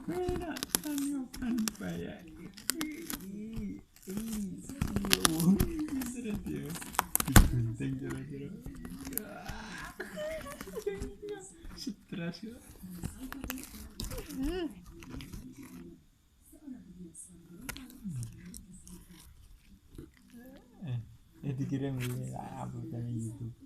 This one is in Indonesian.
Enak tanggapan kayak pinter dia. Gunting kira-kira. Stres ya. Dikirim ini upload dari YouTube.